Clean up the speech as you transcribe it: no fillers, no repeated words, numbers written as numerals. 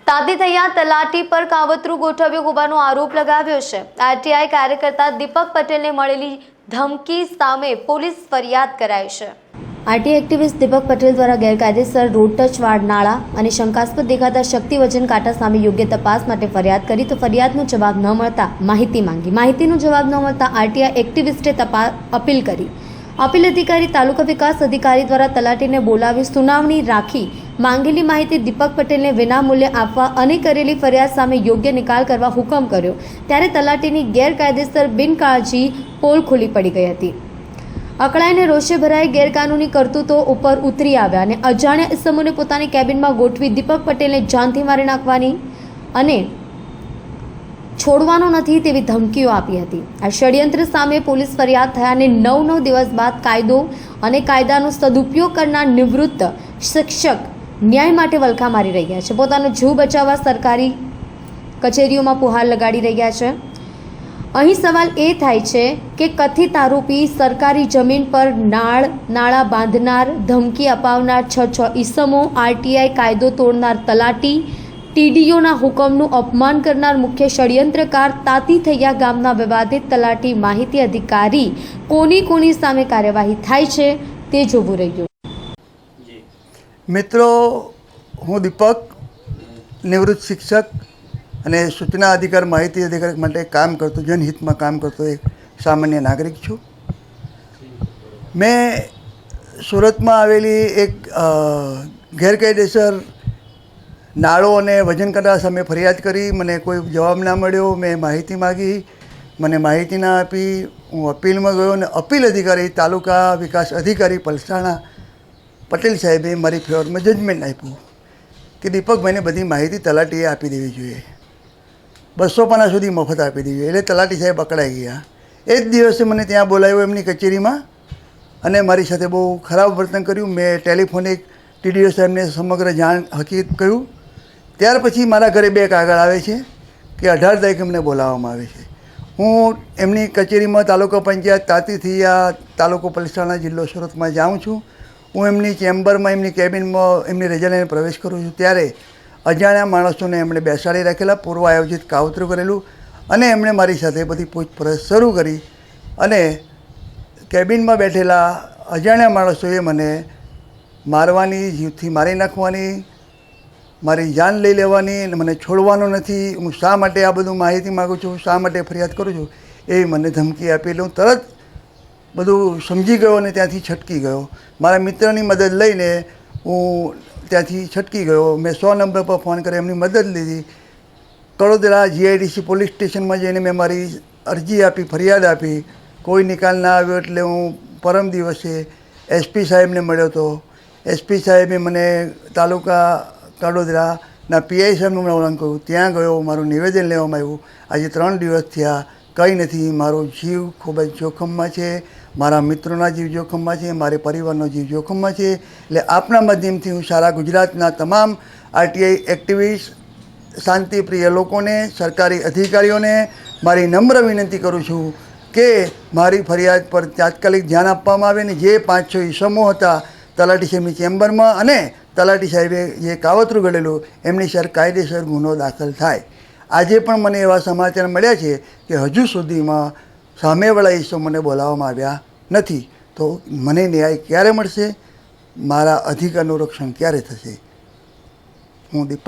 તાતીથૈયા તલાટી પર કાવતરું ગોઠવ્યું હોવાનો આરોપ લગાવ્યો છે। આરટીઆઈ કાર્યકર્તા દીપક પટેલને મળેલી ધમકી સામે પોલીસ ફરિયાદ કરાઈ છે। આરટીઆઈ એક્ટિવિસ્ટ દીપક પટેલ દ્વારા ગેરકાયદેસર રોડ ટચ વાડ નાળા અને શંકાસ્પદ દેખાતા શક્તિ વજન કાંટા સામે યોગ્ય તપાસ માટે ફરિયાદ કરી તો ફરિયાદનો જવાબ ન મળતા માહિતી માંગી। માહિતીનો જવાબ ન મળતા આરટીઆઈ એક્ટિવિસ્ટે અપીલ કરી। અપીલ અધિકારી તાલુકા વિકાસ અધિકારી દ્વારા તલાટીને બોલાવી સુનાવણી રાખી માંગેલી માહિતી દીપક પટેલને વિનામૂલ્યે આપવા અને કરેલી ફરિયાદ સામે યોગ્ય નિકાલ કરવા હુકમ કર્યો ત્યારે તલાટીની ગેરકાયદેસર બિનકાળજી પોલ ખુલ્લી પડી ગઈ હતી। અકળાઈને રોષે ભરાઈ ગેરકાનૂની કરતૂતો ઉપર ઉતરી આવ્યા અને અજાણ્યા ઇસમોને પોતાની કેબિનમાં ગોઠવી દીપક પટેલને જાનથી મારી નાખવાની અને છોડવાનો નથી તેવી ધમકીઓ આપી હતી। આ ષડયંત્ર સામે પોલીસ ફરિયાદ થયાને 9 દિવસ બાદ કાયદો અને કાયદાનો સદુપયોગ કરનાર નિવૃત્ત શિક્ષક ન્યાય માટે વલખા મારી રહ્યા છે। પોતાનો જીવ બચાવવા સરકારી કચેરીઓમાં પુહાર લગાડી રહ્યા છે। અહીં સવાલ એ થાય છે કે કથિત આરોપી સરકારી જમીન પર નાળા બાંધનાર, ધમકી અપાવનાર 6 ઈસમો, આરટીઆઈ કાયદો તોડનાર તલાટી, ટીડીઓના હુકમનું અપમાન કરનાર મુખ્ય ષડયંત્રકાર તાતીથૈયા ગામના વિવાદિત તલાટી માહિતી અધિકારી કોની સામે કાર્યવાહી થાય છે તે જોવું રહ્યું। મિત્રો, હું દીપક નિવૃત્ત શિક્ષક અને સૂચના અધિકાર માહિતી અધિકારી માટે કામ કરતો, જનહિતમાં કામ કરતો એક સામાન્ય નાગરિક છું। મેં સુરતમાં આવેલી એક ગેરકાયદેસર નાળો અને વજન કાંટા સામે ફરિયાદ કરી। મને કોઈ જવાબ ના મળ્યો। મેં માહિતી માગી, મને માહિતી ના આપી। હું અપીલમાં ગયો અને અપીલ અધિકારી તાલુકા વિકાસ અધિકારી પલસાણા પટેલ સાહેબે મારી ફેવરમાં જજમેન્ટ આપ્યું કે દીપકભાઈને બધી માહિતી તલાટીએ આપી દેવી જોઈએ, 200 પાના સુધી મફત આપી દેવી જોઈએ। એટલે તલાટી સાહેબ અકળાઈ ગયા। એ જ દિવસે મને ત્યાં બોલાવ્યો એમની કચેરીમાં અને મારી સાથે બહુ ખરાબ વર્તન કર્યું। મેં ટેલિફોનિક ટીડીઓ સાહેબને સમગ્ર જાણ હકીકત કહ્યું। ત્યાર પછી મારા ઘરે 2 કાગળ આવે છે કે 18 તારીખે અમને બોલાવવામાં આવે છે। હું એમની કચેરીમાં તાલુકા પંચાયત તાતીથૈયા, તાલુકો પલસાણા, જિલ્લો સુરતમાં જાઉં છું। હું એમની ચેમ્બરમાં, એમની કેબિનમાં એમની રજા લઈને પ્રવેશ કરું છું ત્યારે અજાણ્યા માણસોને એમણે બેસાડી રાખેલા, પૂર્વ આયોજિત કાવતરું કરેલું અને એમણે મારી સાથે બધી પૂછપરછ શરૂ કરી અને કેબિનમાં બેઠેલા અજાણ્યા માણસોએ મને મારવાની, જીવથી મારી નાખવાની, મારી જાન લઈ લેવાની અને મને છોડવાનો નથી। હું શા માટે આ બધું માહિતી માગું છું, શા માટે ફરિયાદ કરું છું એવી મને ધમકી આપી। એટલે હું તરત બધું સમજી ગયો અને ત્યાંથી છટકી ગયો। મારા મિત્રની મદદ લઈને હું ત્યાંથી છટકી ગયો। મેં 100 નંબર પર ફોન કરી એમની મદદ લીધી। કડોદરા જીઆઈડીસી પોલીસ સ્ટેશનમાં જઈને મેં મારી અરજી આપી, ફરિયાદ આપી। કોઈ નિકાલ ના આવ્યો એટલે હું પરમ દિવસે એસપી સાહેબને મળ્યો હતો। એસપી સાહેબે મને તાલુકા કડોદરાના પીઆઈ સાહેબનું ઓળખ કર્યું, ત્યાં ગયો, મારું નિવેદન લેવામાં આવ્યું। આજે 3 દિવસ થયા, કંઈ નથી। મારો જીવ ખૂબ જ જોખમમાં છે, મારા મિત્રોના જીવ જોખમમાં છે, મારે પરિવારનો જીવ જોખમમાં છે। એટલે આપના માધ્યમથી હું સારા ગુજરાતના તમામ આરટીઆઈ એક્ટિવિસ્ટ, શાંતિપ્રિય લોકોને, સરકારી અધિકારીઓને મારી નમ્ર વિનંતી કરું છું કે મારી ફરિયાદ પર તાત્કાલિક ધ્યાન આપવામાં આવે ને જે 5-6 ઈસમો હતા તલાટી સાહેબની ચેમ્બરમાં અને તલાટી સાહેબે જે કાવતરું ઘડેલું એમની સર કાયદેસર ગુનો દાખલ થાય। આજે પણ મને એવા સમાચાર મળ્યા છે કે હજુ સુધીમાં સામેવાળા ઈસમોને બોલાવવામાં આવ્યા નથી। તો મને ન્યાય ક્યારે મળશે? મારા અધિકારનું રક્ષણ ક્યારે થશે? હું દીપક